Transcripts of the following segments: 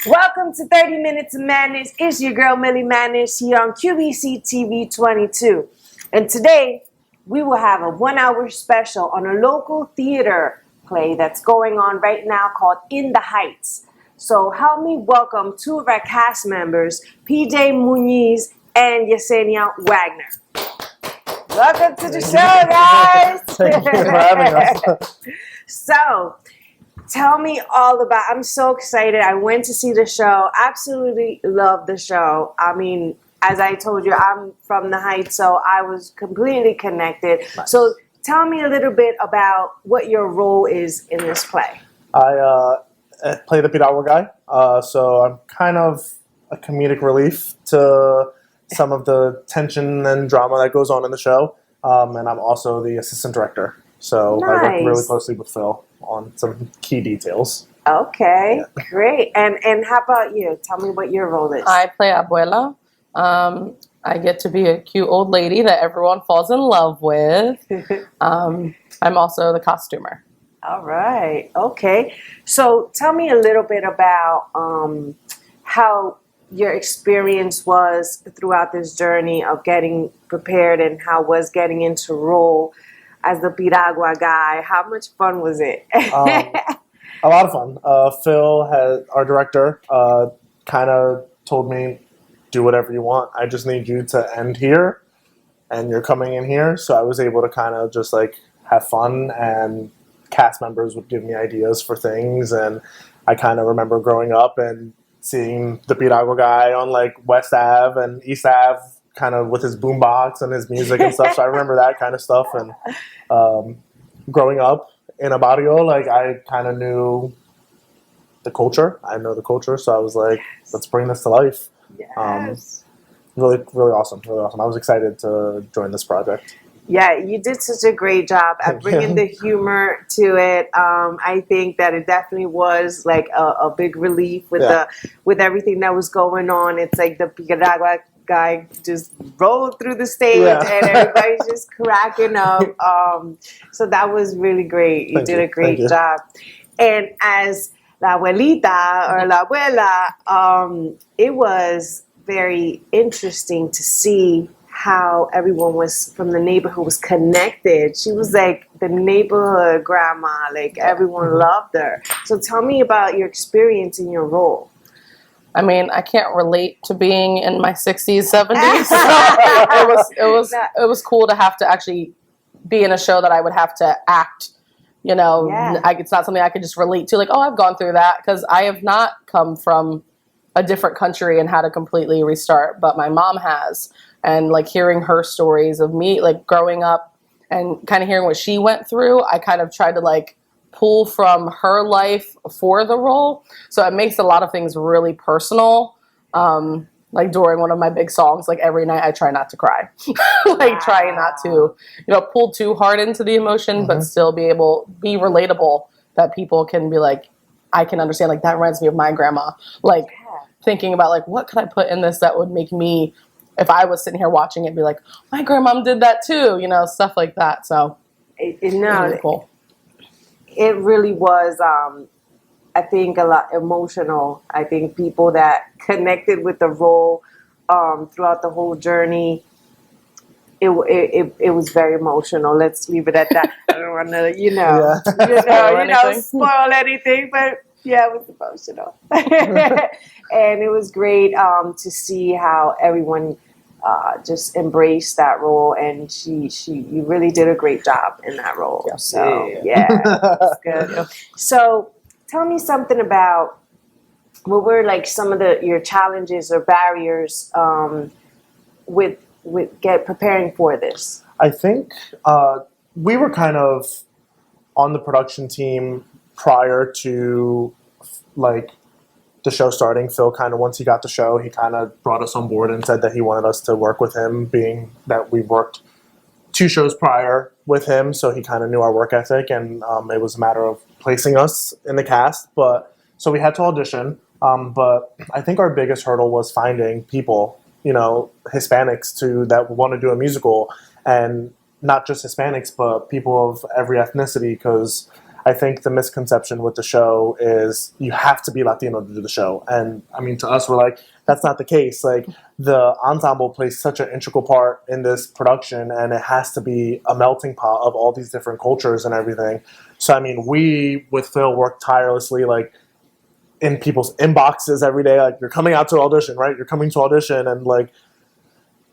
Welcome to 30 Minutes of Madness. It's your girl Millie Maddness here on QBC TV 22. And today we will have a 1 hour special on a local theater play that's going on right now called In the Heights. So help me welcome two of our cast members, PJ Muniz and Yesenia Wagner. Welcome to the show, guys. Thank you for having us. So, tell me all about. I'm so excited. I went to see the show. Absolutely love the show. I mean, as I told you, I'm from the Heights, so I was completely connected. Nice. So, tell me a little bit about what your role is in this play. I play the Piragua guy, so I'm kind of a comedic relief to some of the tension and drama that goes on in the show, and I'm also the assistant director. So I work really closely with Phil on some key details. Okay, great. And how about you? Tell me what your role is. I play Abuela. I get to be a cute old lady that everyone falls in love with. I'm also the costumer. All right. Okay. So tell me a little bit about how your experience was throughout this journey of getting prepared and how was getting into role as the Piragua guy. How much fun was it? A lot of fun. Phil, our director, kind of told me, do whatever you want. I just need you to end here, and you're coming in here. So I was able to kind of just like have fun, and cast members would give me ideas for things. And I kind of remember growing up and seeing the Piragua guy on like West Ave and East Ave, kind of with his boombox and his music and stuff. So I remember that kind of stuff. And growing up in a barrio, like I kind of knew the culture. I know the culture, so I was like, let's bring this to life. Yes. Really, really awesome. Really awesome. I was excited to join this project. Yeah, you did such a great job at bringing the humor to it. I think that it definitely was like a big relief with with everything that was going on. It's like the Piragua guy just rolled through the stage and everybody's just cracking up. So that was really great. You did a great job. And as la abuelita or la abuela, it was very interesting to see how everyone was from the neighborhood was connected. She was like the neighborhood grandma, like everyone loved her. So tell me about your experience in your role. I mean, I can't relate to being in my 60s, 70s. It was cool to have to actually be in a show that I would have to act. You know, it's not something I could just relate to. Like, oh, I've gone through that, because I have not come from a different country and had to completely restart, but my mom has. And like hearing her stories of me like growing up and kind of hearing what she went through, I kind of tried to like pull from her life for the role. So it makes a lot of things really personal. Like during one of my big songs, like every night I try not to cry. Like trying not to, pull too hard into the emotion, but still be relatable, that people can be like, I can understand, like that reminds me of my grandma. Like thinking about like, what could I put in this that would make me, if I was sitting here watching it, be like, my grandmom did that too, stuff like that. So it's really cool. It really was, I think, a lot emotional. I think people that connected with the role throughout the whole journey, it was very emotional. Let's leave it at that. I don't want to, spoil anything, but yeah, it was emotional. And it was great to see how everyone just embraced that role, and you really did a great job in that role. So it's good. So tell me something about what were like some of your challenges or barriers with preparing for this. I think we were kind of on the production team prior to like the show starting. Phil kind of, once he got the show, he kind of brought us on board and said that he wanted us to work with him, being that we worked 2 shows prior with him, so he kind of knew our work ethic, and it was a matter of placing us in the cast. But so we had to audition, but I think our biggest hurdle was finding people, Hispanics that want to do a musical, and not just Hispanics, but people of every ethnicity, because I think the misconception with the show is you have to be Latino to do the show. And I mean, to us, we're like, that's not the case. Like, the ensemble plays such an integral part in this production, and it has to be a melting pot of all these different cultures and everything. So, I mean, we, with Phil, work tirelessly, like, in people's inboxes every day. Like, you're coming out to audition, right? You're coming to audition, and, like,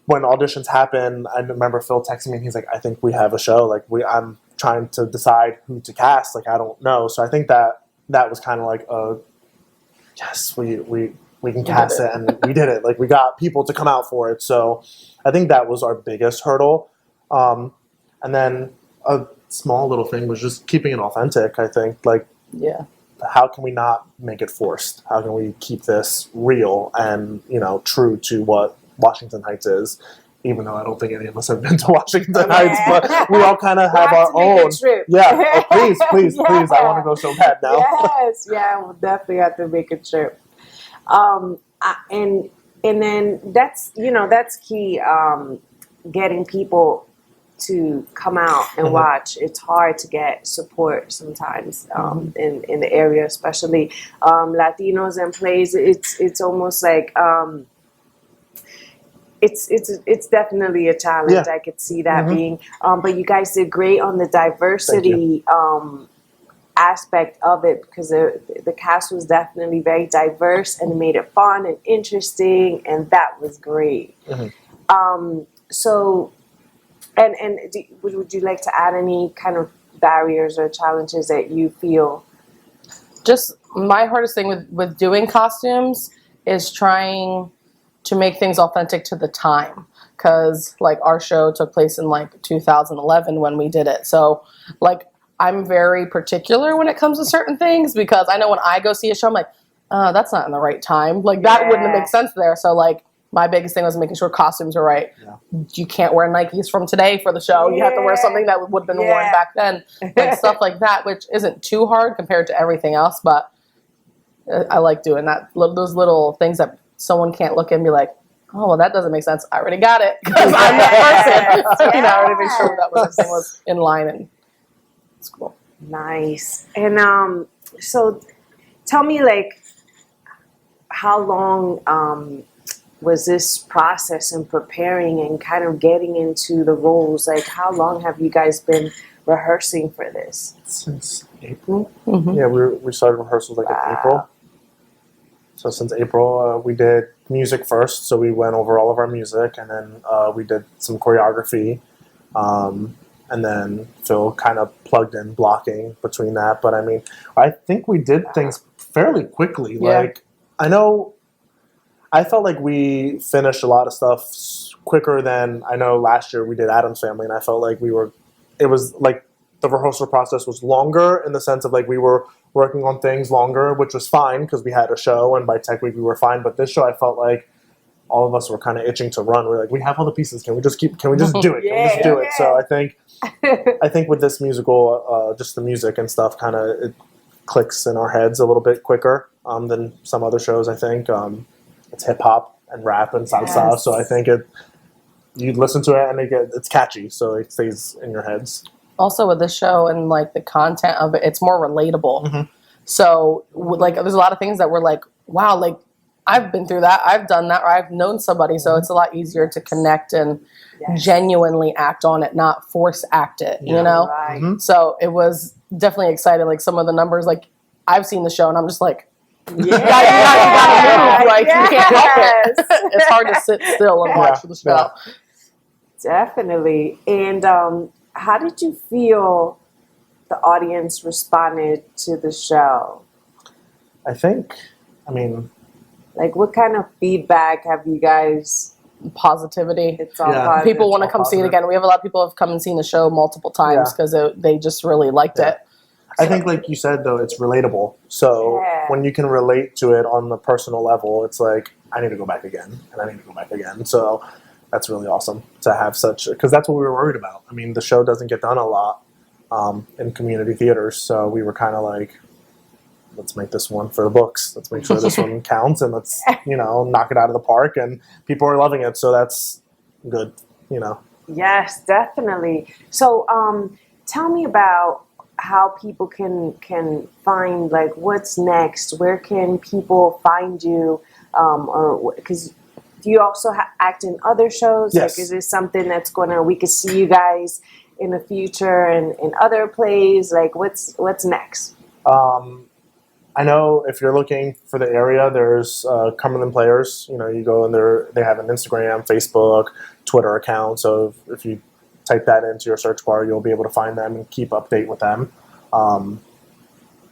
when auditions happen, I remember Phil texting me, and he's like, I think we have a show. Like, I'm trying to decide who to cast. Like, I don't know. So I think that was kind of like, yes, we can cast it, and we did it. Like, we got people to come out for it. So I think that was our biggest hurdle. And then a small little thing was just keeping it authentic, I think. Like, Yeah. how can we not make it forced? How can we keep this real and, true to what Washington Heights is, even though I don't think any of us have been to Washington Heights, but we all kind of have our own. Yeah, please, I want to go so bad now. Yes, yeah, we'll definitely have to make a trip. And then that's key. Getting people to come out and watch. It's hard to get support sometimes in the area, especially Latinos and plays. It's almost like. It's definitely a challenge. Yeah. I could see that being. But you guys did great on the diversity aspect of it, because the cast was definitely very diverse, and it made it fun and interesting, and that was great. So, would you like to add any kind of barriers or challenges that you feel? Just my hardest thing with doing costumes is trying to make things authentic to the time, because like our show took place in like 2011 when we did it. So like I'm very particular when it comes to certain things, because I know when I go see a show, I'm like, that's not in the right time. Like that wouldn't make sense there. So like my biggest thing was making sure costumes are right. Yeah. You can't wear Nikes from today for the show. You have to wear something that would have been worn back then. Like stuff like that, which isn't too hard compared to everything else. But I like doing that. Those little things that someone can't look and be like, oh, well, that doesn't make sense. I already got it because I'm that person. I already made sure that everything was in line, and it's cool. Nice. And so tell me, like, how long was this process in preparing and kind of getting into the roles? Like, how long have you guys been rehearsing for this? Since April. Yeah, we started rehearsals like in April. So since April, we did music first. So we went over all of our music, and then we did some choreography. And then Phil kind of plugged in blocking between that. But I mean, I think we did things fairly quickly. Yeah. Like, I felt like we finished a lot of stuff quicker than, I know last year we did Addams Family, and I felt like it was like the rehearsal process was longer in the sense of like we were working on things longer, which was fine because we had a show, and by tech week we were fine. But this show, I felt like all of us were kind of itching to run. We're like, we have all the pieces. Can we just do it? Can we just do it? So I think with this musical, just the music and stuff kind of it clicks in our heads a little bit quicker than some other shows. I think it's hip hop and rap and salsa, so I think you listen to it and it's catchy, so it stays in your heads. Also with this show and like the content of it, it's more relatable. So like there's a lot of things that we're like, wow, like I've been through that, I've done that, or I've known somebody, so it's a lot easier to connect and genuinely act on it, not force act it, you know? Right. So it was definitely exciting. Like some of the numbers, like I've seen the show and I'm just like, you gotta move, like you can't help it. It's hard to sit still and watch the show. Definitely. And how did you feel the audience responded to the show? I mean, like what kind of feedback have you guys? Positivity. It's all positive. People want to come see it again. We have a lot of people who have come and seen the show multiple times because they just really liked it. I think, like you said, though, it's relatable. So when you can relate to it on the personal level, it's like, I need to go back again, and I need to go back again. So that's really awesome to have such, because that's what we were worried about. I mean, the show doesn't get done a lot in community theaters, so we were kind of like, let's make this one for the books. Let's make sure this one counts, and let's, knock it out of the park, and people are loving it, so that's good, Yes, definitely. So tell me about how people can find like what's next. Where can people find you? Or because do you also act in other shows? Yes. Like, is this something that's we could see you guys in the future and in other plays? Like, what's next? I know if you're looking for the area, there's Cumberland Players. You know, you go in there, they have an Instagram, Facebook, Twitter account. So if you type that into your search bar, you'll be able to find them and keep update with them.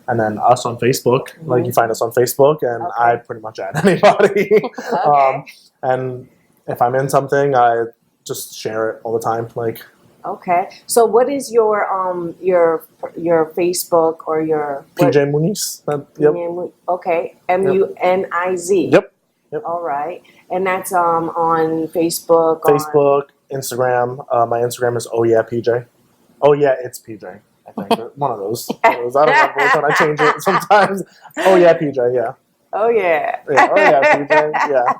And then us on Facebook, like you find us on Facebook, and I pretty much add anybody. And if I'm in something, I just share it all the time. Like, okay. So what is your Facebook or your PJ Muniz? Yep. Okay. Muniz. Yep. All right. And that's on Facebook. Facebook, Instagram. My Instagram is PJ. Oh yeah, it's PJ. I think one of those. I don't remember which one. I change it sometimes. PJ. Yeah. Oh yeah. PJ. Yeah.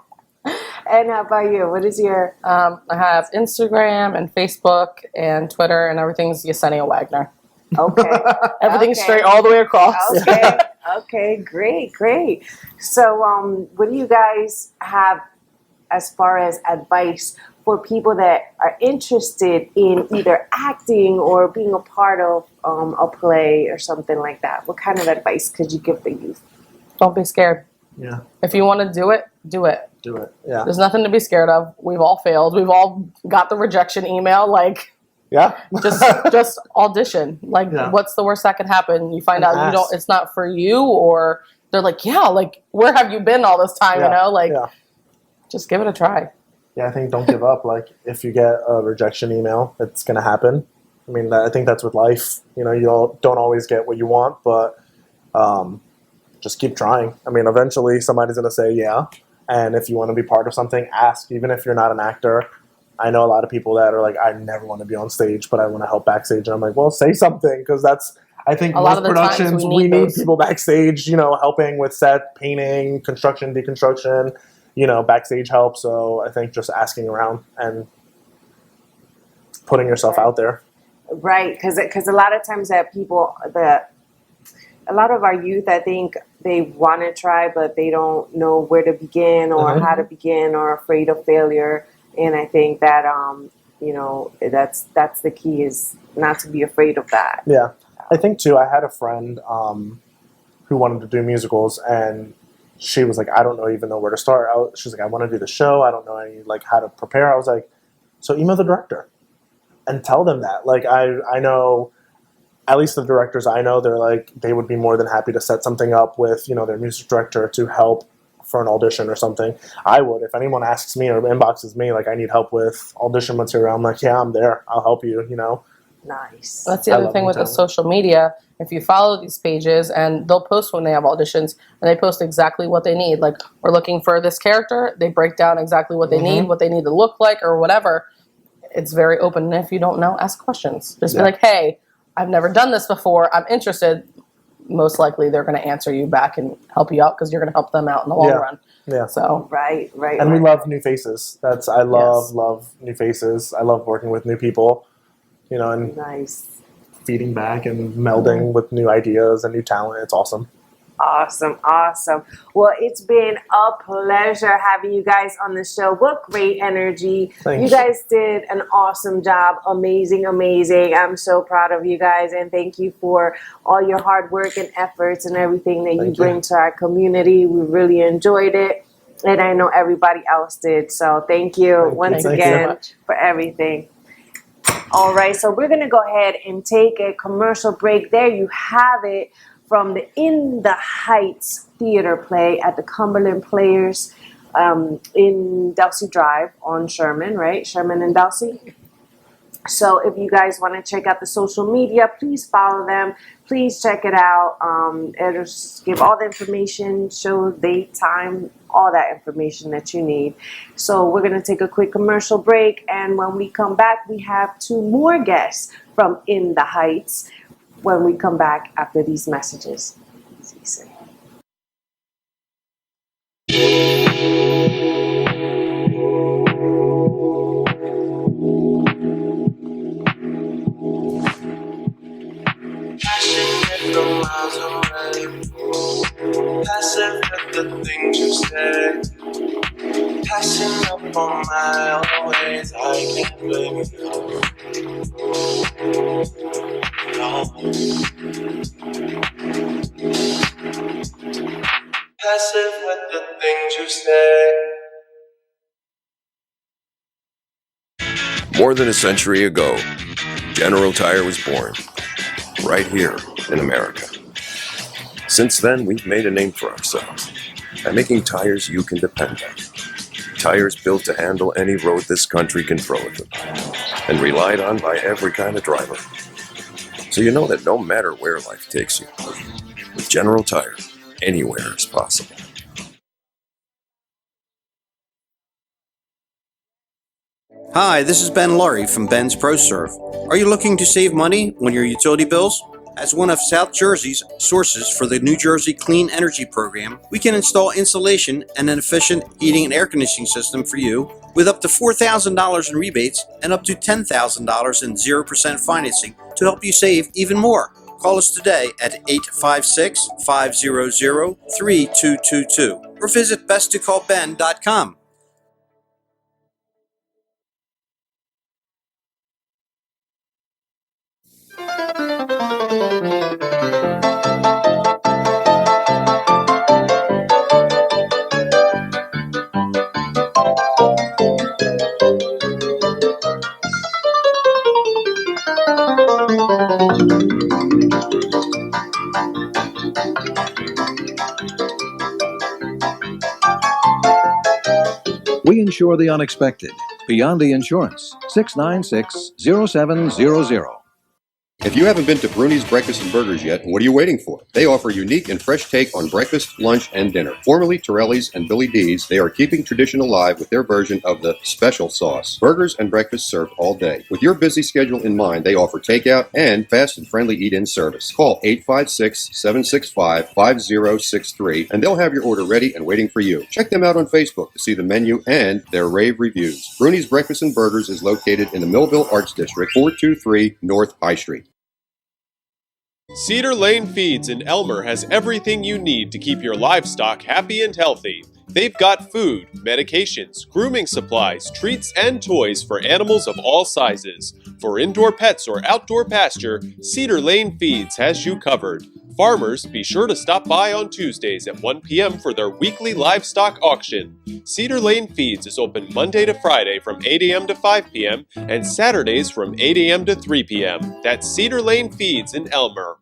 And how about you? What is your? I have Instagram and Facebook and Twitter, and everything's Yesenia Wagner. Okay. Everything's straight all the way across. Okay. Okay. Great. So, what do you guys have as far as advice for people that are interested in either acting or being a part of a play or something like that? What kind of advice could you give the youth? Don't be scared. Yeah. If you want to do it, do it. Do it. Yeah. There's nothing to be scared of. We've all failed. We've all got the rejection email. Like, yeah. just audition. Like, what's the worst that could happen? You find out it's not for you, or they're like, yeah, like, where have you been all this time? You know, like, just give it a try. Yeah, I think don't give up. Like, if you get a rejection email, it's going to happen. I mean, I think that's with life. You know, you don't always get what you want, but just keep trying. I mean, eventually somebody's going to say yeah. And if you want to be part of something, ask. Even if you're not an actor, I know a lot of people that are like, I never want to be on stage, but I want to help backstage. And I'm like, well, say something, because that's, I think, most productions, we need people backstage, you know, helping with set, painting, construction, deconstruction, you know, backstage help. So I think just asking around and putting yourself out there. Right, because a lot of times that a lot of our youth, I think they want to try, but they don't know where to begin or how to begin, or afraid of failure. And I think that, you know, that's the key, is not to be afraid of that. Yeah. I think, too, I had a friend who wanted to do musicals, and she was like, I don't even know where to start. She was like, I want to do the show. I don't know how to prepare. I was like, so email the director and tell them that. Like, I know, at least the directors I know, they're like, they would be more than happy to set something up with, you know, their music director to help for an audition or something. I would. If anyone asks me or inboxes me, like, I need help with audition material, I'm like, yeah, I'm there. I'll help you, you know. Nice. That's the other thing with the social media. If you follow these pages, and they'll post when they have auditions, and they post exactly what they need. Like, we're looking for this character. They break down exactly what they need, what they need to look like, or whatever. It's very open. And if you don't know, ask questions. Just be like, hey, I've never done this before. I'm interested. Most likely they're going to answer you back and help you out, because you're going to help them out in the long run. Yeah. So right. And we love new faces. I love new faces. I love working with new people, you know, and feeding back and melding with new ideas and new talent. It's awesome. Awesome. Well, it's been a pleasure having you guys on the show. What great energy. Thanks. You guys did an awesome job. Amazing. I'm so proud of you guys, and thank you for all your hard work and efforts and everything that you bring to our community. We really enjoyed it, and I know everybody else did. So thank you once again for everything. All right, so we're going to go ahead and take a commercial break. There you have it, from the In the Heights theater play at the Cumberland Players in Delsey Drive on Sherman, right? Sherman and Delsey. So if you guys want to check out the social media, please follow them. Please check it out. It'll just give all the information, show, date, time, all that information that you need. So we're going to take a quick commercial break. And when we come back, we have 2 more guests from In the Heights when we come back after these messages. See you soon. miles away. Passive with the things you say. Passing up on my own ways, I can't blame you. No. Passive with the things you say. More than a century ago, General Tire was born, right here in America. Since then, we've made a name for ourselves by making tires you can depend on. Tires built to handle any road this country can throw at them, and relied on by every kind of driver. So you know that no matter where life takes you, with General Tire, anywhere is possible. Hi, this is Ben Laurie from Ben's ProServe. Are you looking to save money on your utility bills? As one of South Jersey's sources for the New Jersey Clean Energy Program, we can install insulation and an efficient heating and air conditioning system for you with up to $4,000 in rebates and up to $10,000 in 0% financing to help you save even more. Call us today at 856-500-3222 or visit besttocallben.com. We insure the unexpected. Beyond the Insurance, 696-0700. If you haven't been to Bruni's Breakfast and Burgers yet, what are you waiting for? They offer a unique and fresh take on breakfast, lunch, and dinner. Formerly Torelli's and Billy D's, they are keeping tradition alive with their version of the special sauce. Burgers and breakfast served all day. With your busy schedule in mind, they offer takeout and fast and friendly eat-in service. Call 856-765-5063 and they'll have your order ready and waiting for you. Check them out on Facebook to see the menu and their rave reviews. Bruni's Breakfast and Burgers is located in the Millville Arts District, 423 North High Street. Cedar Lane Feeds in Elmer has everything you need to keep your livestock happy and healthy. They've got food, medications, grooming supplies, treats, and toys for animals of all sizes. For indoor pets or outdoor pasture, Cedar Lane Feeds has you covered. Farmers, be sure to stop by on Tuesdays at 1 p.m. for their weekly livestock auction. Cedar Lane Feeds is open Monday to Friday from 8 a.m. to 5 p.m. and Saturdays from 8 a.m. to 3 p.m. That's Cedar Lane Feeds in Elmer.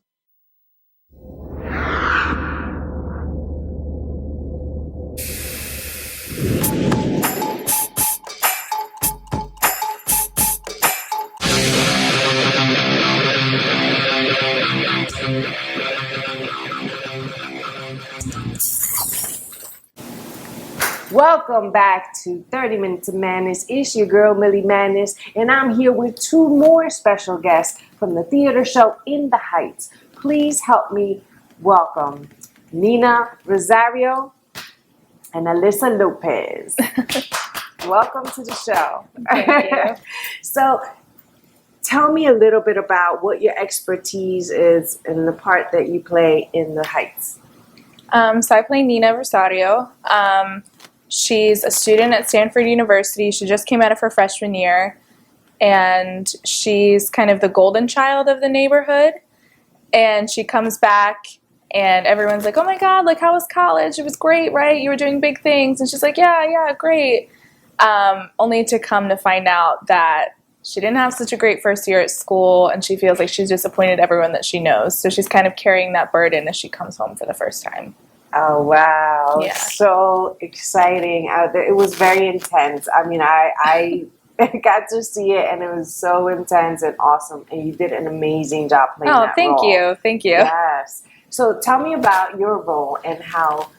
Welcome back to 30 Minutes of Madness. It's your girl, Millie Maddness, and I'm here with two more special guests from the theater show In the Heights. Please help me welcome Nina Rosario and Alyssa Lopez. Welcome to the show. Thank you. So, tell me a little bit about what your expertise is in the part that you play in the Heights. So I play Nina Rosario. She's a student at Stanford University. She just came out of her freshman year, and she's kind of the golden child of the neighborhood. And she comes back, and everyone's like, "Oh my God, like, how was college? It was great, right? You were doing big things." And she's like, "Yeah, great." Only to come to find out that she didn't have such a great first year at school, and she feels like she's disappointed everyone that she knows. So she's kind of carrying that burden as she comes home for the first time. Oh, wow. Yeah. So exciting. It was very intense. I mean, I got to see it, and it was so intense and awesome. And you did an amazing job playing that thank role. you. Thank you. Yes. So tell me about your role and how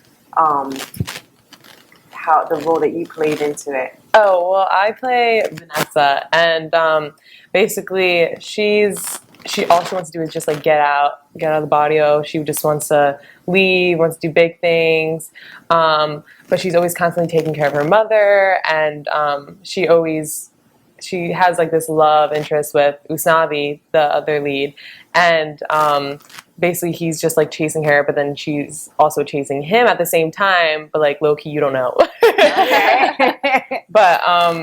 the role that you played into it. Oh, well, I play Vanessa, and basically she all she wants to do is just like get out of the barrio. She just wants to leave, wants to do big things, but she's always constantly taking care of her mother, and she has like this love interest with Usnavi, the other lead, and basically he's just like chasing her, but then she's also chasing him at the same time, but like low key you don't know. But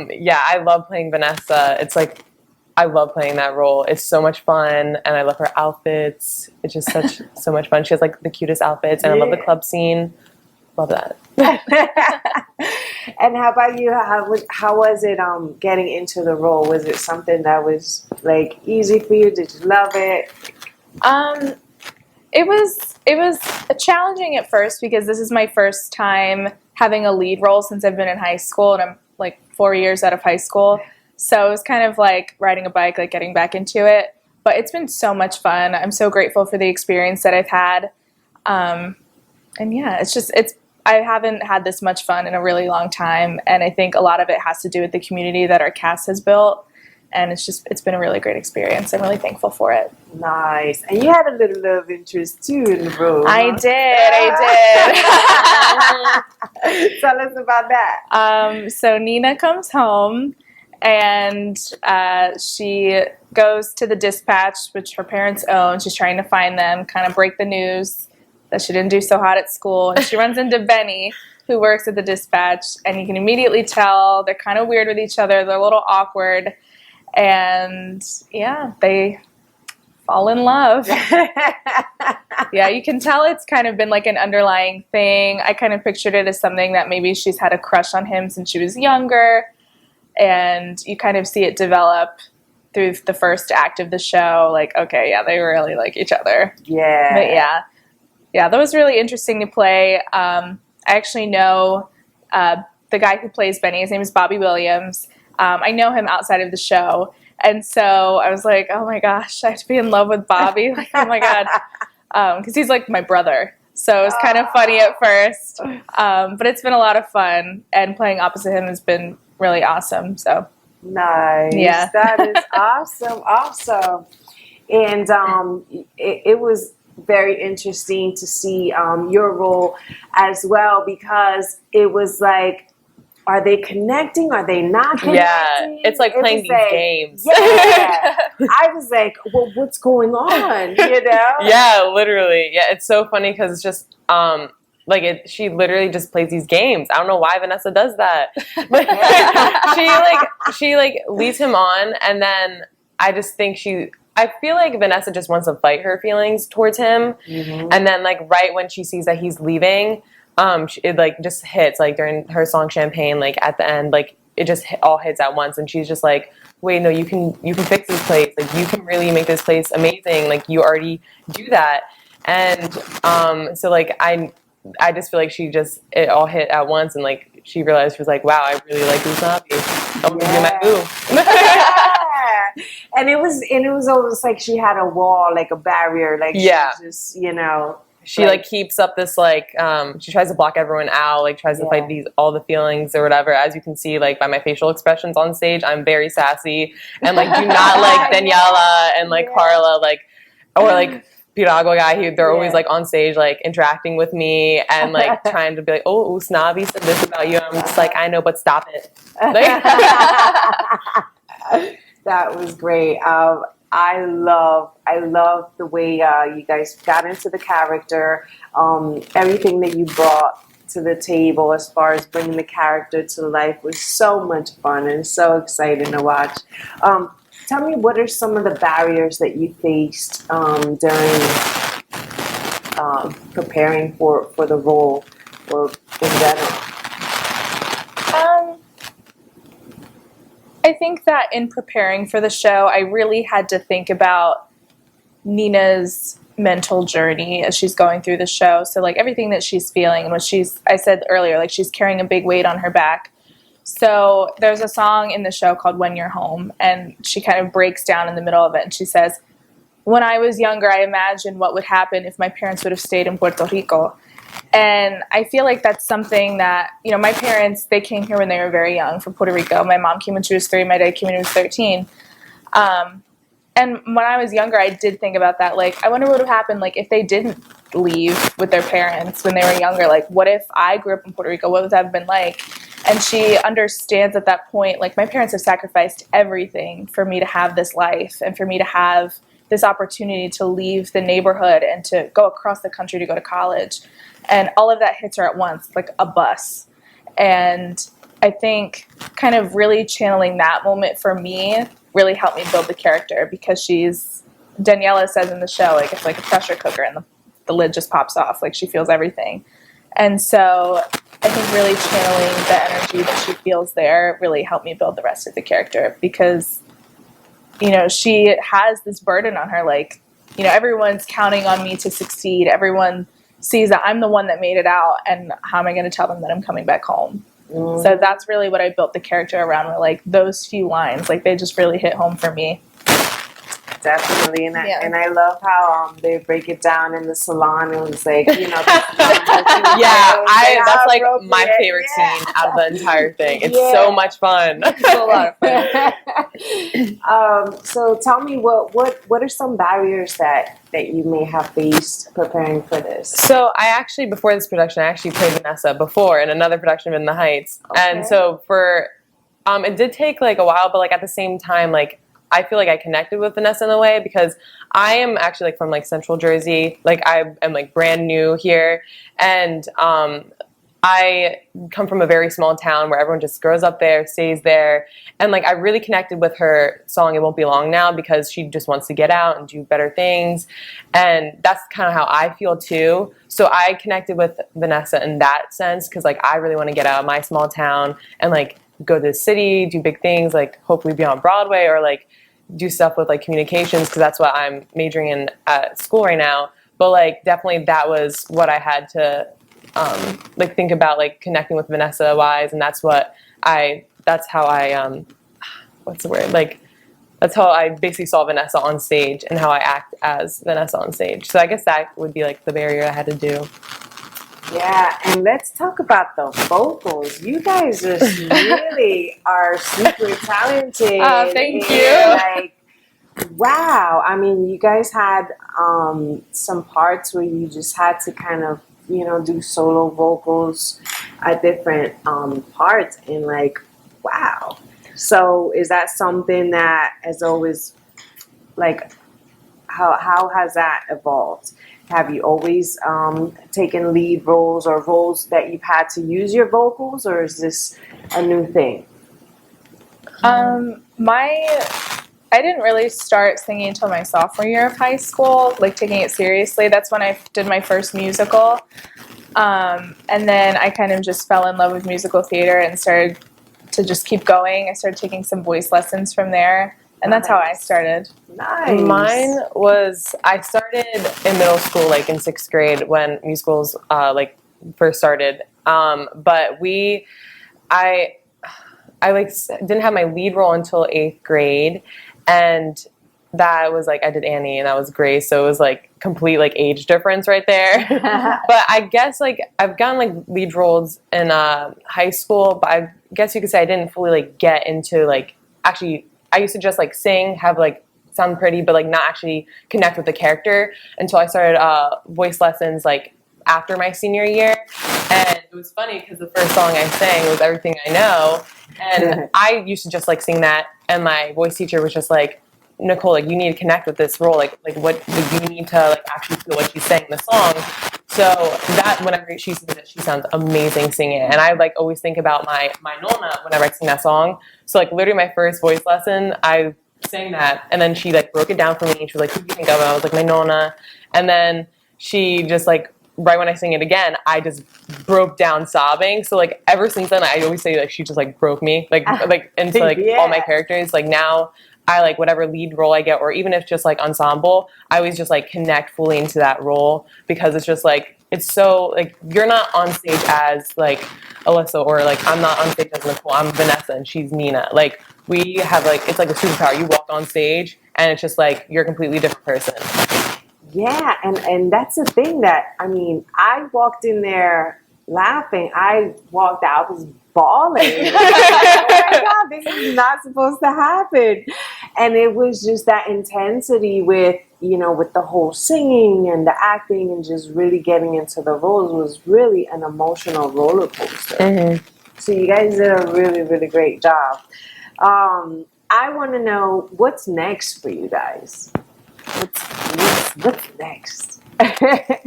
yeah, I love playing Vanessa. It's like I love playing that role. It's so much fun, and I love her outfits. It's just so much fun. She has like the cutest outfits, and I love the club scene. Love that. And how about you? How was it getting into the role? Was it something that was like easy for you? Did you love it? It was challenging at first because this is my first time having a lead role since I've been in high school, and I'm like 4 years out of high school. So it was kind of like riding a bike, like getting back into it. But it's been so much fun. I'm so grateful for the experience that I've had. And yeah, I haven't had this much fun in a really long time. And I think a lot of it has to do with the community that our cast has built. And it's been a really great experience. I'm really thankful for it. Nice. And you had a little love interest too in the role. I did. Tell us about that. So Nina comes home and she goes to the dispatch, which her parents own. She's trying to find them, kind of break the news that she didn't do so hot at school. And she runs into Benny, who works at the dispatch, and you can immediately tell they're kind of weird with each other. They're a little awkward. And yeah, they fall in love. Yeah, you can tell it's kind of been like an underlying thing. I kind of pictured it as something that maybe she's had a crush on him since she was younger. And you kind of see it develop through the first act of the show. Like, okay, yeah, they really like each other. Yeah. But yeah, that was really interesting to play. I actually know the guy who plays Benny. His name is Bobby Williams. I know him outside of the show. And so I was like, oh my gosh, I have to be in love with Bobby. Like, oh my God. Because he's like my brother. So it was kind of funny at first. But it's been a lot of fun. And playing opposite him has been really awesome. So nice. Yeah. That is awesome. And it was very interesting to see your role as well, because it was like, are they connecting? Are they not connecting? Yeah, it's like playing these games. Yeah. I was like, well, what's going on? You know? Yeah, literally. Yeah, it's so funny because it's just she literally just plays these games. I don't know why Vanessa does that. But she leads him on, and then I just think I feel like Vanessa just wants to fight her feelings towards him. Mm-hmm. And then like right when she sees that he's leaving, it like just hits, like during her song Champagne, like at the end, like it just all hits at once, and she's just like, wait, no, you can fix this place, like you can really make this place amazing, like you already do that. And so like I just feel like it all hit at once, and like she realized, she was like, wow, I really like Usnavi. I'm gonna do my boo. And it was almost like she had a wall, like a barrier, like she was just, you know. She like keeps up this like she tries to block everyone out, like tries to fight all the feelings or whatever. As you can see, like by my facial expressions on stage, I'm very sassy and like do not like Daniela and like Carla, like or like Pirago guy. They're always like on stage like interacting with me and like trying to be like, oh, Usnavi said this about you. I'm just like, I know, but stop it. Like, that was great. I love the way you guys got into the character, everything that you brought to the table as far as bringing the character to life was so much fun and so exciting to watch. Tell me, what are some of the barriers that you faced during preparing for the role or in general? I think that in preparing for the show, I really had to think about Nina's mental journey as she's going through the show. So like everything that she's feeling and I said earlier, like she's carrying a big weight on her back. So there's a song in the show called When You're Home, and she kind of breaks down in the middle of it. And she says, when I was younger, I imagined what would happen if my parents would have stayed in Puerto Rico. And I feel like that's something that, you know, my parents, they came here when they were very young from Puerto Rico. My mom came when she was 3, my dad came when he was 13. And when I was younger, I did think about that. Like, I wonder what would happen, like, if they didn't leave with their parents when they were younger. Like, what if I grew up in Puerto Rico? What would that have been like? And she understands at that point, like, my parents have sacrificed everything for me to have this life and for me to have this opportunity to leave the neighborhood and to go across the country to go to college. And all of that hits her at once, like a bus. And I think kind of really channeling that moment for me really helped me build the character, because Daniela says in the show, like, it's like a pressure cooker and the lid just pops off. Like, she feels everything. And so I think really channeling the energy that she feels there really helped me build the rest of the character, because, she has this burden on her. Like, everyone's counting on me to succeed. Everyone sees that I'm the one that made it out, and how am I going to tell them that I'm coming back home? Mm-hmm. So that's really what I built the character around, were like those few lines. Like, they just really hit home for me. Definitely, and I love how they break it down in the salon. It was like, that's like my favorite scene out of the entire thing. It's so much fun. It's a lot of fun. So tell me, what are some barriers that you may have faced preparing for this? So I actually, before this production, I actually played Vanessa before in another production of In the Heights, and so it did take like a while, but like at the same time, like, I feel like I connected with Vanessa in a way, because I am actually like from like Central Jersey. Like, I am like brand new here, and I come from a very small town where everyone just grows up there, stays there, and like I really connected with her song "It Won't Be Long Now," because she just wants to get out and do better things, and that's kind of how I feel too. So I connected with Vanessa in that sense, because like I really want to get out of my small town and like go to the city, do big things, like hopefully be on Broadway, or like do stuff with like communications, because that's what I'm majoring in at school right now. But like definitely that was what I had to like think about, like connecting with Vanessa wise, and that's how I what's the word, like that's how I basically saw Vanessa on stage and how I act as Vanessa on stage. So I guess that would be like the barrier I had to do. Yeah, and let's talk about the vocals. You guys just really are super talented. Thank you. Like, wow. I mean, you guys had some parts where you just had to kind of, do solo vocals at different parts, and like, wow. So is that something that has always, like, how has that evolved? Have you always taken lead roles or roles that you've had to use your vocals, or is this a new thing? I didn't really start singing until my sophomore year of high school, like taking it seriously. That's when I did my first musical. And then I kind of just fell in love with musical theater and started to just keep going. I started taking some voice lessons from there. And that's how I started. Nice. Mine was, I started in middle school, like in 6th grade, when musicals like first started. But I like didn't have my lead role until 8th grade, and that was like I did Annie, and that was Grace, so it was like complete like age difference right there. But I guess like I've gotten like lead roles in high school, but I guess you could say I didn't fully like get into like actually. I used to just like sing, have like sound pretty, but like not actually connect with the character until I started voice lessons like after my senior year. And it was funny because the first song I sang was Everything I Know, and I used to just like sing that, and my voice teacher was just like, Nicole, like you need to connect with this role, like what you need to like actually feel what she's saying in the song. So that whenever she sings it, she sounds amazing singing it. And I like always think about my Nona whenever I sing that song. So like literally my first voice lesson, I sang that, and then she like broke it down for me, and she was like, who do you think of? And I was like, my Nona. And then she just like, right when I sing it again, I just broke down sobbing. So like ever since then, I always say like she just like broke me like into like all my characters. Like now I like whatever lead role I get, or even if just like ensemble, I always just like connect fully into that role, because it's just like it's so like you're not on stage as like Alyssa, or like I'm not on stage as Nicole, I'm Vanessa and she's Nina. Like we have like it's like a superpower. You walk on stage and it's just like you're a completely different person. Yeah, and that's the thing that I mean, I walked in there laughing. I walked out, I was bawling. Oh my God, this is not supposed to happen. And it was just that intensity with, you know, with the whole singing and the acting and just really getting into the roles was really an emotional roller coaster. Mm-hmm. So you guys did a really, really great job. I want to know what's next for you guys. What's next? I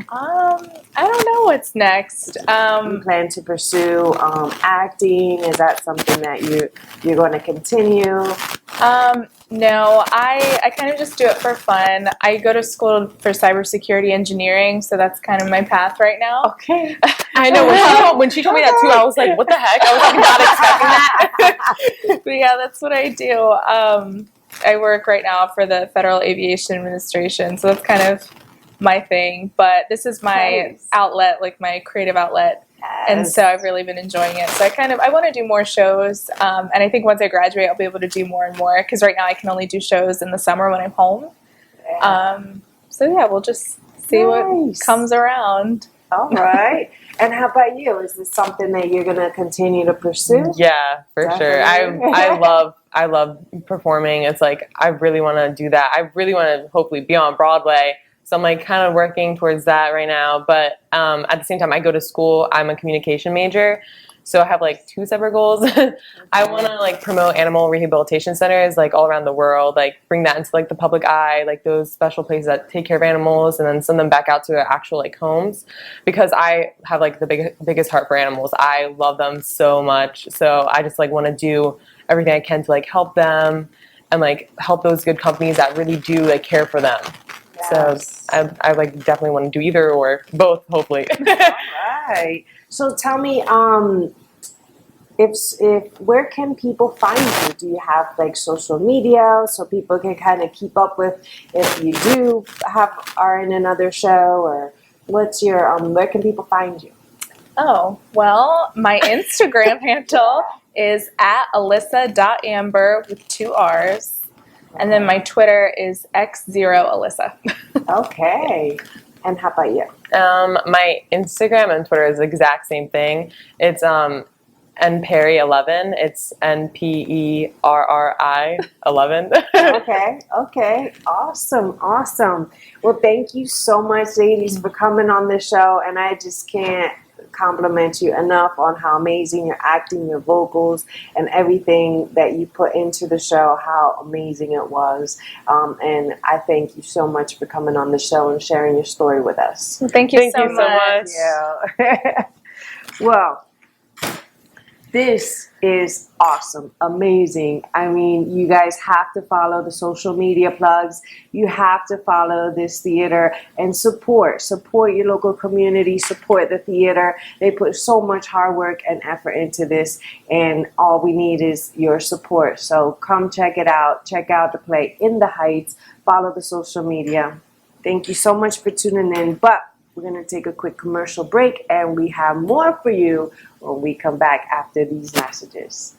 don't know what's next. You plan to pursue acting? Is that something that you're going to continue? No, I kind of just do it for fun. I go to school for cybersecurity engineering, so that's kind of my path right now. Okay. I know when she told me that too, I was like, what the heck? I was like, not expecting that. But yeah, that's what I do. I work right now for the Federal Aviation Administration, so that's kind of my thing. But this is my outlet, like my creative outlet. And so I've really been enjoying it. So I want to do more shows. And I think once I graduate, I'll be able to do more and more. Because right now I can only do shows in the summer when I'm home. So yeah, we'll just see what comes around. All right. And how about you? Is this something that you're going to continue to pursue? Yeah, for sure. I love performing. It's like, I really want to do that. I really want to hopefully be on Broadway. So I'm like kind of working towards that right now. But at the same time, I go to school. I'm a communication major. So I have like two separate goals. I want to like promote animal rehabilitation centers like all around the world, like bring that into like the public eye, like those special places that take care of animals and then send them back out to their actual like homes, because I have like the biggest heart for animals. I love them so much. So I just like want to do everything I can to like help them and like help those good companies that really do like care for them. Yes. So I like definitely want to do either or both, hopefully. All right. So tell me, if where can people find you? Do you have like social media so people can kind of keep up with if you are in another show, or what's your where can people find you? Oh, well, my Instagram handle is at alyssa.amber with 2 R's. And then my Twitter is x0alyssa. Okay. And how about you? My Instagram and Twitter is the exact same thing. It's nperry11. It's NPERRI 11. Okay. Awesome. Well, thank you so much, ladies, for coming on the show. And I just can't compliment you enough on how amazing your acting, your vocals, and everything that you put into the show, how amazing it was. And I thank you so much for coming on the show and sharing your story with us. Well, thank you so much. Yeah. Well, this is awesome, amazing. I mean, you guys have to follow the social media plugs. You have to follow this theater and support your local community, support the theater. They put so much hard work and effort into this, and all we need is your support. So come check it out. Check out the play In the Heights. Follow the social media. Thank you so much for tuning in. But we're going to take a quick commercial break, and we have more for you when we come back after these messages.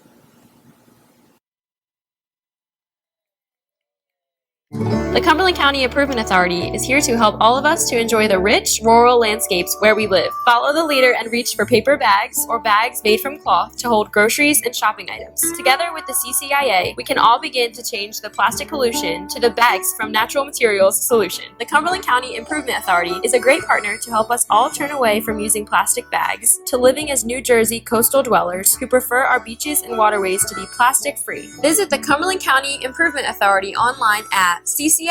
The Cumberland County Improvement Authority is here to help all of us to enjoy the rich, rural landscapes where we live. Follow the leader and reach for paper bags or bags made from cloth to hold groceries and shopping items. Together with the CCIA, we can all begin to change the plastic pollution to the bags from natural materials solution. The Cumberland County Improvement Authority is a great partner to help us all turn away from using plastic bags to living as New Jersey coastal dwellers who prefer our beaches and waterways to be plastic-free. Visit the Cumberland County Improvement Authority online at ccia-net.com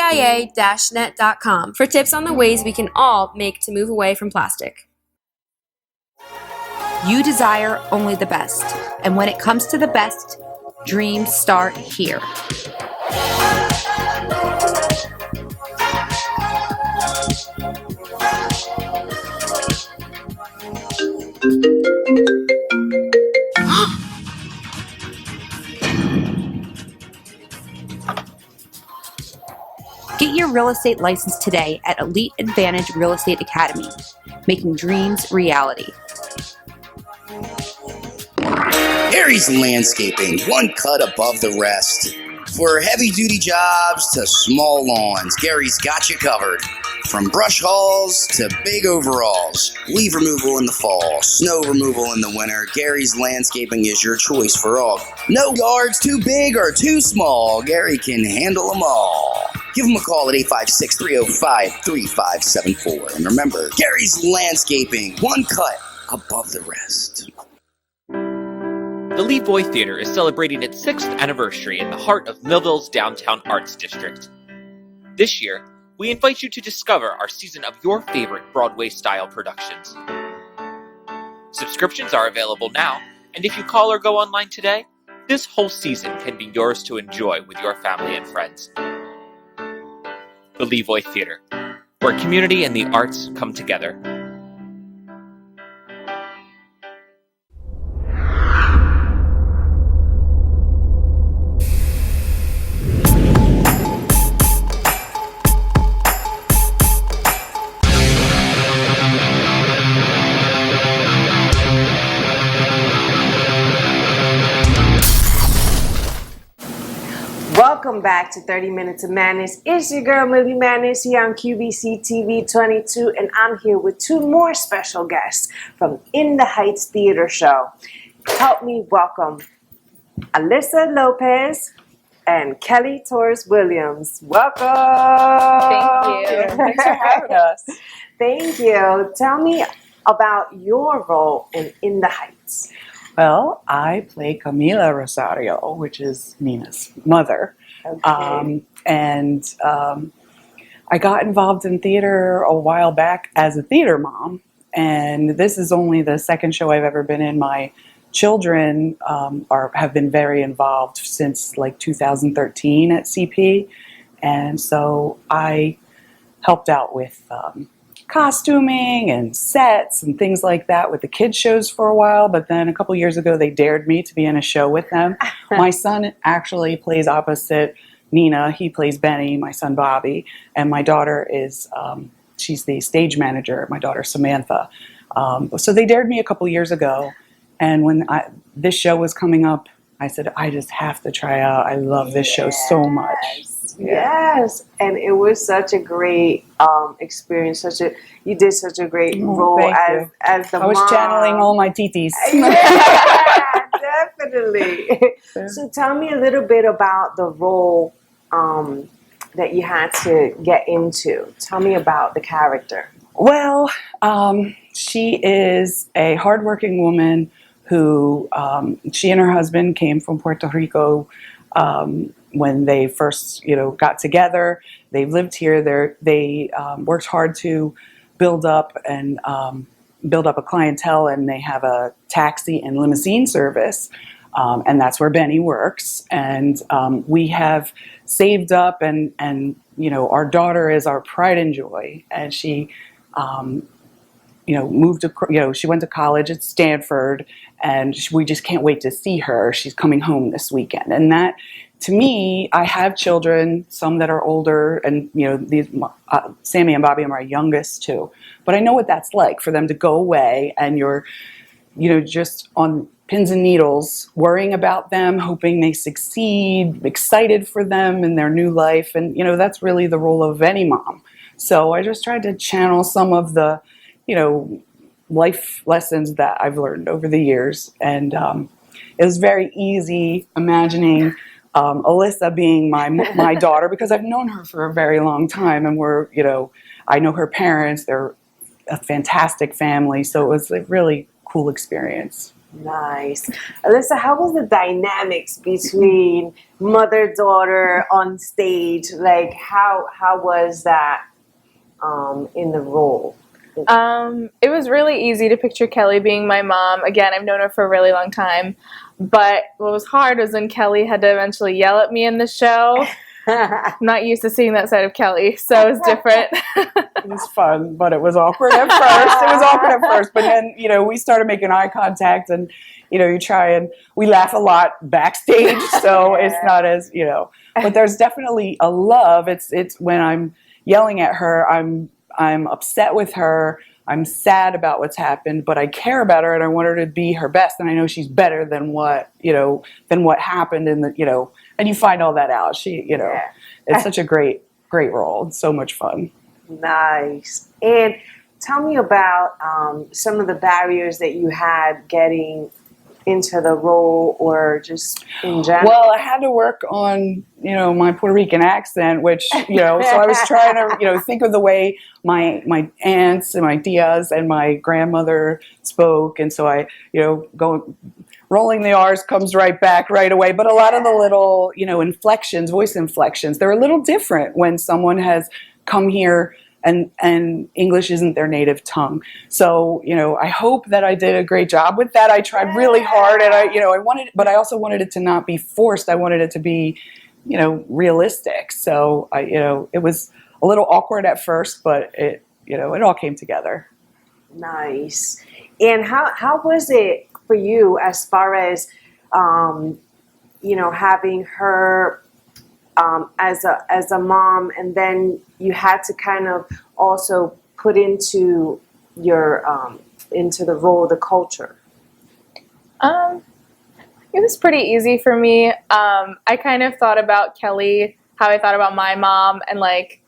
for tips on the ways we can all make to move away from plastic. You desire only the best, and when it comes to the best, dreams start here. Get your real estate license today at Elite Advantage Real Estate Academy, making dreams reality. Harry's Landscaping, one cut above the rest. For heavy-duty jobs to small lawns, Gary's got you covered. From brush hauls to big overalls, leaf removal in the fall, snow removal in the winter, Gary's Landscaping is your choice for all. No yards too big or too small, Gary can handle them all. Give him a call at 856-305-3574. And remember, Gary's Landscaping, one cut above the rest. The Levoy Theater is celebrating its 6th anniversary in the heart of Millville's downtown arts district. This year, we invite you to discover our season of your favorite Broadway-style productions. Subscriptions are available now, and if you call or go online today, this whole season can be yours to enjoy with your family and friends. The Levoy Theater, where community and the arts come together. Welcome back to 30 Minutes of Madness. It's your girl, Millie Maddness, here on QVC TV 22, and I'm here with two more special guests from In the Heights Theater Show. Help me welcome Alyssa Lopez and Kelly Torres Williams. Welcome! Thank you. Thanks for having us. Thank you. Tell me about your role in the Heights. Well, I play Camila Rosario, which is Nina's mother. Okay. I got involved in theater a while back as a theater mom, and this is only the second show I've ever been in. My children have been very involved since like 2013 at CP, and so I helped out with costuming and sets and things like that with the kids shows for a while, but then a couple years ago they dared me to be in a show with them. My son actually plays opposite Nina. He plays Benny, my son Bobby, and my daughter is she's the stage manager, my daughter Samantha. So they dared me a couple years ago, and when this show was coming up, I said, I just have to try out. I love this show so much. Yes, and it was such a great experience. You did such a great role as the mom. I was channeling all my titis. Yeah, definitely. So tell me a little bit about the role that you had to get into. Tell me about the character. Well, she is a hardworking woman who she and her husband came from Puerto Rico. When they first, got together, they've lived here. They worked hard to build up a clientele, and they have a taxi and limousine service, and that's where Benny works. And we have saved up, and our daughter is our pride and joy, and she she went to college at Stanford, and we just can't wait to see her. She's coming home this weekend. And that, to me, I have children, some that are older, and, these Sammy and Bobby are my youngest too. But I know what that's like for them to go away, and you're, just on pins and needles, worrying about them, hoping they succeed, excited for them in their new life. And, that's really the role of any mom. So I just tried to channel some of the, life lessons that I've learned over the years. And it was very easy imagining Alyssa being my daughter, because I've known her for a very long time, and I know her parents. They're a fantastic family. So it was a really cool experience. Nice. Alyssa, how was the dynamics between mother-daughter on stage? Like, how was that in the role? It was really easy to picture Kelly being my mom. Again, I've known her for a really long time. But what was hard was when Kelly had to eventually yell at me in the show. I'm not used to seeing that side of Kelly, so it was different. It was fun, but it was awkward at first. But then, we started making eye contact, and, you try, and we laugh a lot backstage, so it's not as, but there's definitely a love. It's when I'm yelling at her, I'm upset with her. I'm sad about what's happened, but I care about her, and I want her to be her best. And I know she's better than what happened in the, and you find all that out. It's such a great role. It's so much fun. Nice. And tell me about some of the barriers that you had getting into the role, or just in general? Well, I had to work on, my Puerto Rican accent, which, so I was trying to, think of the way my aunts and my tias and my grandmother spoke. And so I, rolling the R's comes right back right away. But a lot of the little, inflections, voice inflections, they're a little different when someone has come here and English isn't their native tongue. So, I hope that I did a great job with that. I tried really hard, and I wanted, but I also wanted it to not be forced. I wanted it to be, realistic. So it was a little awkward at first, but it all came together. Nice. And how was it for you as far as, having her as a mom, and then you had to kind of also put into your into the role, the culture? It was pretty easy for me. I kind of thought about Kelly, how I thought about my mom, and like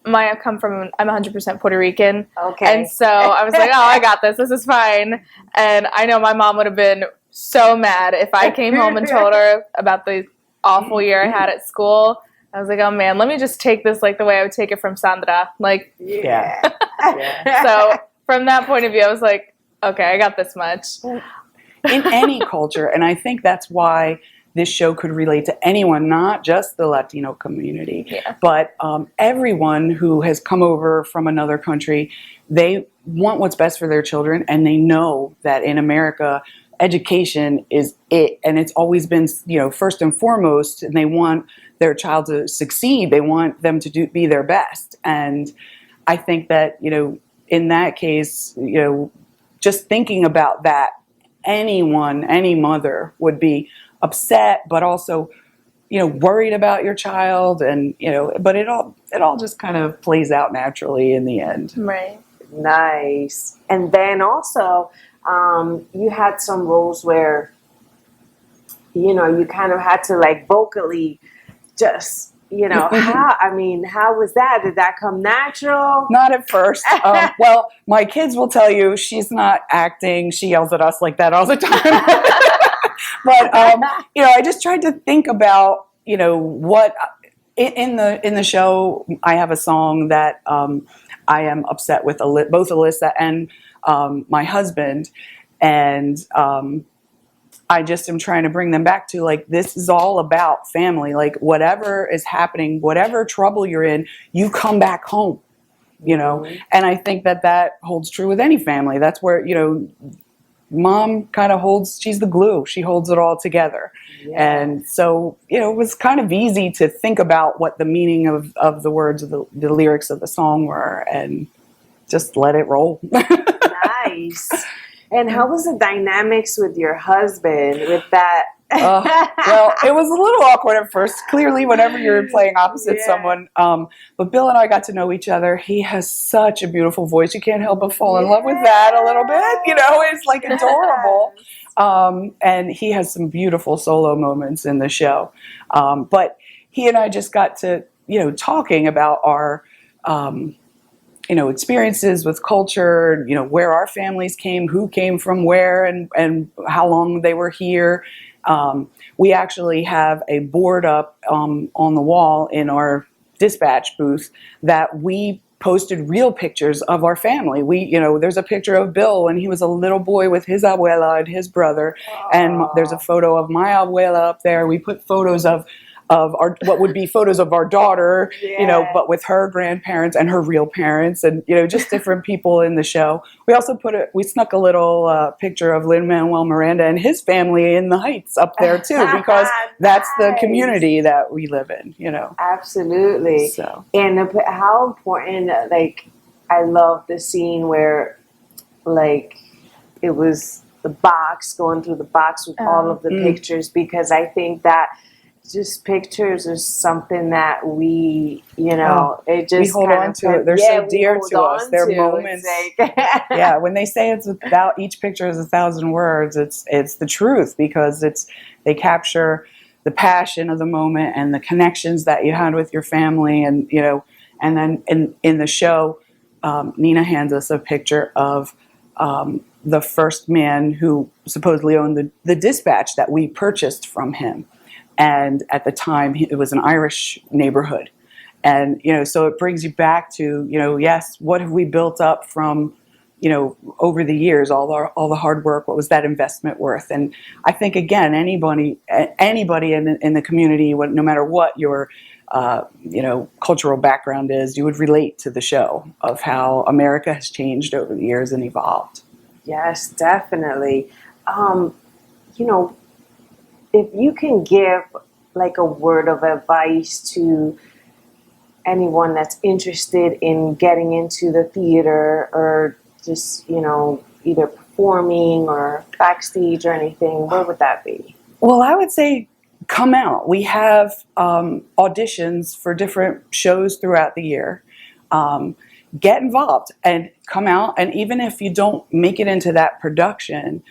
I'm 100% Puerto Rican. Okay. And so I was like, oh, I got this. This is fine. And I know my mom would have been so mad if I came home and told her about the awful year I had at school. I was like, oh man, let me just take this like the way I would take it from Sandra. Like, yeah. So from that point of view, I was like, okay, I got this much. In any culture, and I think that's why this show could relate to anyone, not just the Latino community, but everyone who has come over from another country. They want what's best for their children, and they know that in America, education is it, and it's always been, first and foremost, and they want their child to succeed. They want them to be their best. And I think that, in that case, just thinking about that, any mother would be upset, but also, worried about your child, and, but it all just kind of plays out naturally in the end. Right. Nice. And then also, you had some roles where, you kind of had to like vocally just, how was that? Did that come natural? Not at first. Well, my kids will tell you she's not acting. She yells at us like that all the time. But, I just tried to think about, what in the show, I have a song that I am upset with both Alyssa and my husband. And I just am trying to bring them back to, like, this is all about family. Like, whatever is happening, whatever trouble you're in, you come back home, And I think that holds true with any family. That's where, mom kind of she's the glue. She holds it all together. Yeah. And so, it was kind of easy to think about what the meaning of the words of the lyrics of the song were, and just let it roll. Nice. And how was the dynamics with your husband with that? Well, it was a little awkward at first. Clearly, whenever you're playing opposite someone. But Bill and I got to know each other. He has such a beautiful voice. You can't help but fall in love with that a little bit. It's like adorable. And he has some beautiful solo moments in the show. But he and I just got to, talking about our experiences with culture, where our families came, who came from where, and how long they were here. We actually have a board up on the wall in our dispatch booth that we posted real pictures of our family. There's a picture of Bill when he was a little boy with his abuela and his brother. Aww. And there's a photo of my abuela up there. We put photos of our, what would be photos of our daughter, but with her grandparents and her real parents, and just different people in the show. We also we snuck a little picture of Lin-Manuel Miranda and his family in the Heights up there too, because that's the community that we live in. Absolutely. So, and how important, I love the scene where, it was the box, going through the box with all of the pictures, because I think that just pictures is something that we, it just we hold on to it. They're so dear to us. They're moments. Yeah, when they say each picture is 1,000 words, it's the truth, because they capture the passion of the moment and the connections that you had with your family, and and then in the show, Nina hands us a picture of the first man who supposedly owned the dispatch that we purchased from him. And at the time, it was an Irish neighborhood. And, so it brings you back to, yes, what have we built up from, over the years, all the hard work, what was that investment worth? And I think, again, anybody in the community, no matter what your cultural background is, you would relate to the show of how America has changed over the years and evolved. Yes, definitely. If you can give like a word of advice to anyone that's interested in getting into the theater or just, either performing or backstage or anything, what would that be? Well, I would say come out. We have auditions for different shows throughout the year. Get involved and come out. And even if you don't make it into that production,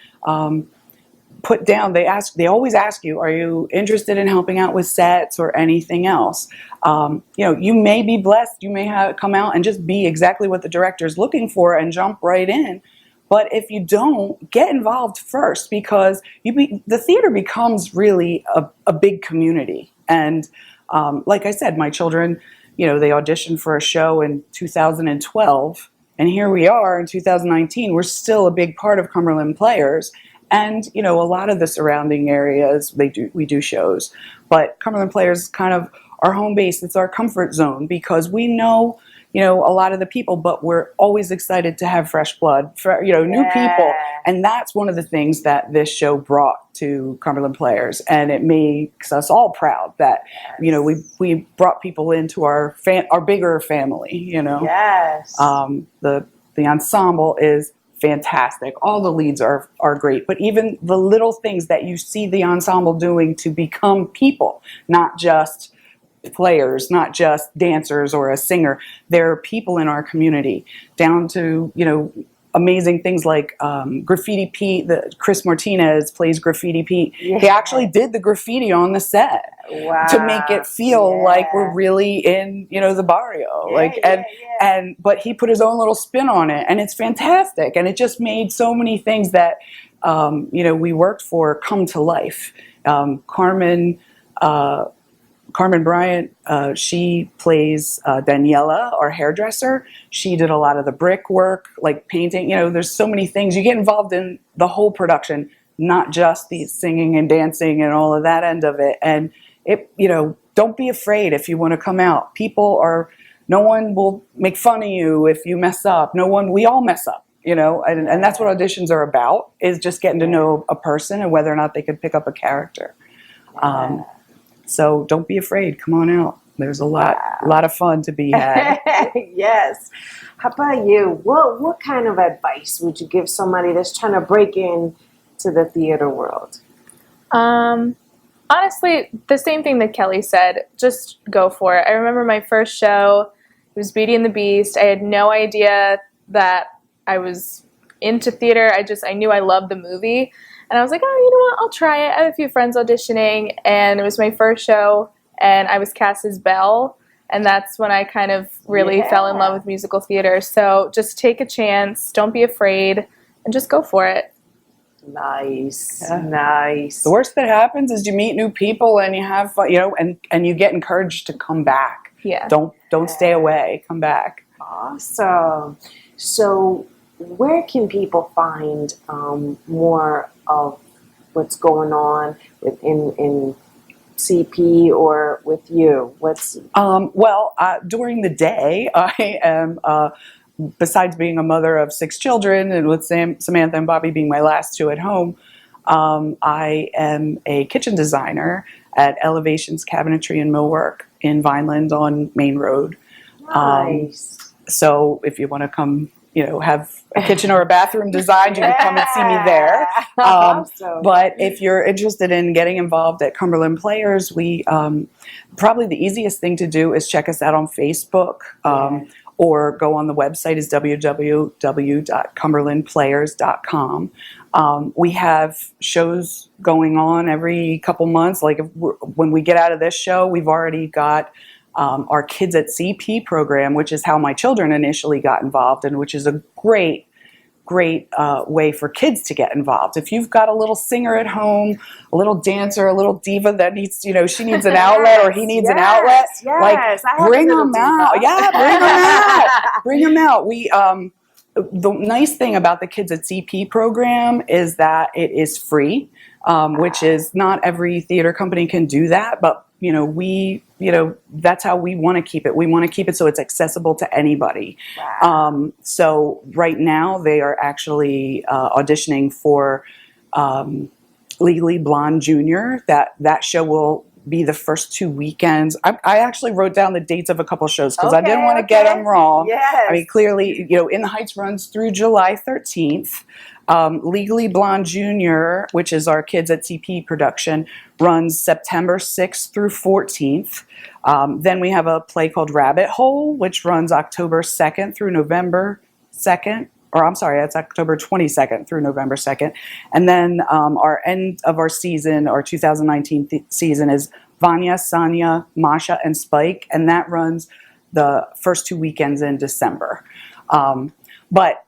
put down, they always ask you, are you interested in helping out with sets or anything else? You may be blessed, you may have come out and just be exactly what the director is looking for and jump right in. But if you don't, get involved first, because the theater becomes really a big community. And like I said, my children, they auditioned for a show in 2012, and here we are in 2019. We're still a big part of Cumberland Players. And, a lot of the surrounding areas, we do shows. But Cumberland Players is kind of our home base. It's our comfort zone, because we know, a lot of the people, but we're always excited to have fresh blood, new people. And that's one of the things that this show brought to Cumberland Players. And it makes us all proud that, we brought people into our bigger family, Yes. The ensemble is fantastic. All the leads are great, but even the little things that you see the ensemble doing to become people, not just players, not just dancers or a singer. There are people in our community, down to, amazing things like Graffiti Pete. Chris Martinez plays Graffiti Pete. Yeah. He actually did the graffiti on the set. Wow. To make it feel like we're really in, the barrio. But he put his own little spin on it, and it's fantastic. And it just made so many things that, we worked for come to life. Carmen Bryant, she plays Daniela, our hairdresser. She did a lot of the brickwork, like painting. There's so many things. You get involved in the whole production, not just the singing and dancing and all of that end of it. And don't be afraid if you want to come out. No one will make fun of you if you mess up. We all mess up, and that's what auditions are about, is just getting to know a person and whether or not they can pick up a character. So don't be afraid. Come on out. There's a lot of fun to be had. Yes. How about you? What kind of advice would you give somebody that's trying to break in to the theater world? Honestly, the same thing that Kelly said. Just go for it. I remember my first show. It was Beauty and the Beast. I had no idea that I was into theater. I knew I loved the movie. And I was like, oh, you know what? I'll try it. I have a few friends auditioning, and it was my first show, and I was cast as Belle, and that's when I kind of really fell in love with musical theater. So just take a chance. Don't be afraid, and just go for it. Nice. Yeah. Nice. The worst that happens is you meet new people and you have fun, and you get encouraged to come back. Yeah. Don't stay away. Come back. Awesome. So where can people find more of what's going on in CP or with you? During the day, I am, besides being a mother of 6 children, and with Samantha and Bobby being my last 2 at home, I am a kitchen designer at Elevations Cabinetry and Millwork in Vineland on Main Road. Nice. So if you want to come, have a kitchen or a bathroom designed, you can come and see me there. Awesome. But if you're interested in getting involved at Cumberland Players, we probably the easiest thing to do is check us out on Facebook, or go on the website is www.cumberlandplayers.com. We have shows going on every couple months. Like when we get out of this show, we've already got our Kids at CP program, which is how my children initially got involved, and which is a great way for kids to get involved. If you've got a little singer at home, a little dancer, a little diva that needs, she needs an outlet or he needs an outlet, bring them out. Yeah, bring them out. Bring them out. The nice thing about the Kids at CP program is that it is free, which is not every theater company can do that, but that's how we want to keep it. We want to keep it so it's accessible to anybody. Wow. So right now they are actually auditioning for Legally Blonde Junior. That show will be the first 2 weekends. I actually wrote down the dates of a couple shows because I didn't want to get them wrong. Yes. I mean, clearly, In the Heights runs through July 13th. Legally Blonde Junior, which is our Kids at CP production, runs September 6th through 14th. Then we have a play called Rabbit Hole, which runs October 2nd through November 2nd. Or I'm sorry, that's October 22nd through November 2nd. And then our end of our season, our 2019 season, is Vanya, Sanya, Masha, and Spike. And that runs the first 2 weekends in December. But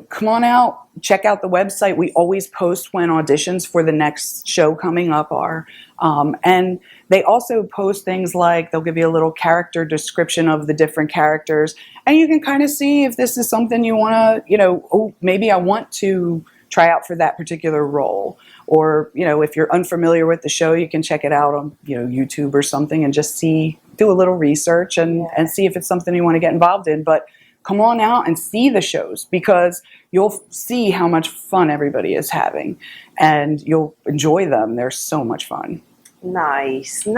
come on out, check out the website. We always post when auditions for the next show coming up are. And they also post things like they'll give you a little character description of the different characters. And you can kind of see if this is something you want to, maybe I want to try out for that particular role. Or, if you're unfamiliar with the show, you can check it out on, YouTube or something and just do a little research and see if it's something you want to get involved in. But come on out and see the shows because you'll see how much fun everybody is having and you'll enjoy them. They're so much fun. Nice. And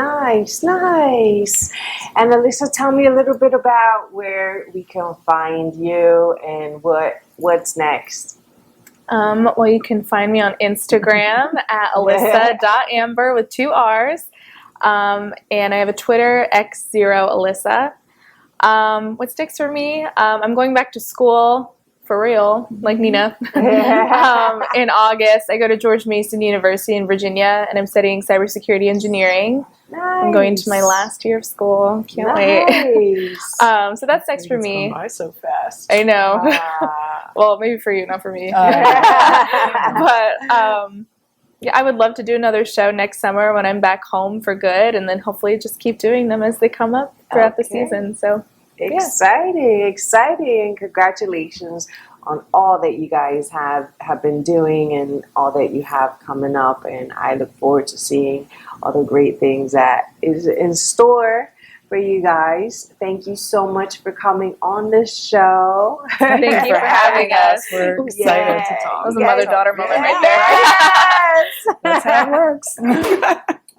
Alyssa, tell me a little bit about where we can find you and what's next. Well, you can find me on Instagram at alyssa.amber with 2 R's. And I have a Twitter, x0alyssa. What sticks for me? I'm going back to school for real, like Nina, in August. I go to George Mason University in Virginia, and I'm studying cybersecurity engineering. Nice. I'm going to my last year of school. Can't wait. So that's next for me. It's gone by so fast. I know. Well, maybe for you, not for me. But yeah, I would love to do another show next summer when I'm back home for good, and then hopefully just keep doing them as they come up throughout the season. So exciting, and congratulations on all that you guys have been doing and all that you have coming up. And I look forward to seeing all the great things that is in store for you guys. Thank you so much for coming on this show. Thank you for having us. We're excited to talk. That was a mother-daughter moment right there. Yes. That's how it works.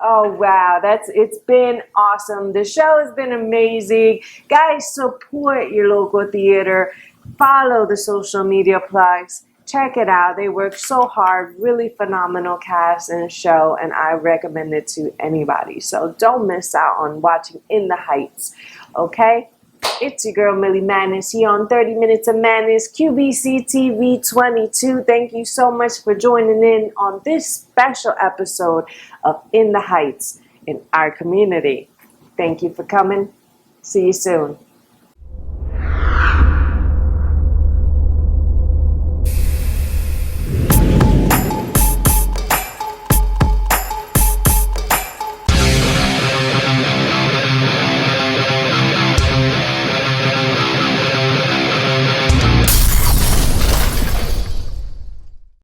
Oh wow, it's been awesome. The show has been amazing. Guys, support your local theater. Follow the social media plugs. Check it out. They work so hard. Really phenomenal cast and show, and I recommend it to anybody. So don't miss out on watching In the Heights. Okay? It's your girl Millie Maddness here on 30 Minutes of Madness, QBC TV 22. Thank you so much for joining in on this special episode of In the Heights in our community. Thank you for coming. See you soon.